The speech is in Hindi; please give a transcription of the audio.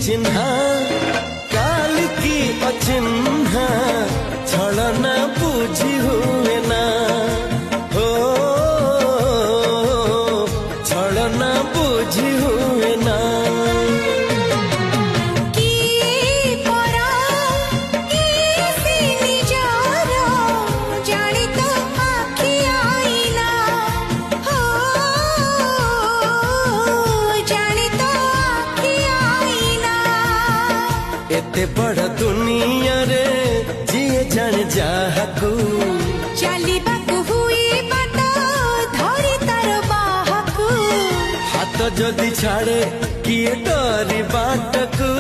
चिन्हा काल की अचिन्हा छलना बुझी हुए ना हो छलना बुझी हुए ना एते बड़ दुनिया रे जिए जान जाहकू चलिबाकू हुई बात धरी तार बाहकू हाथ जदि छाड़े किए डरी बाटकू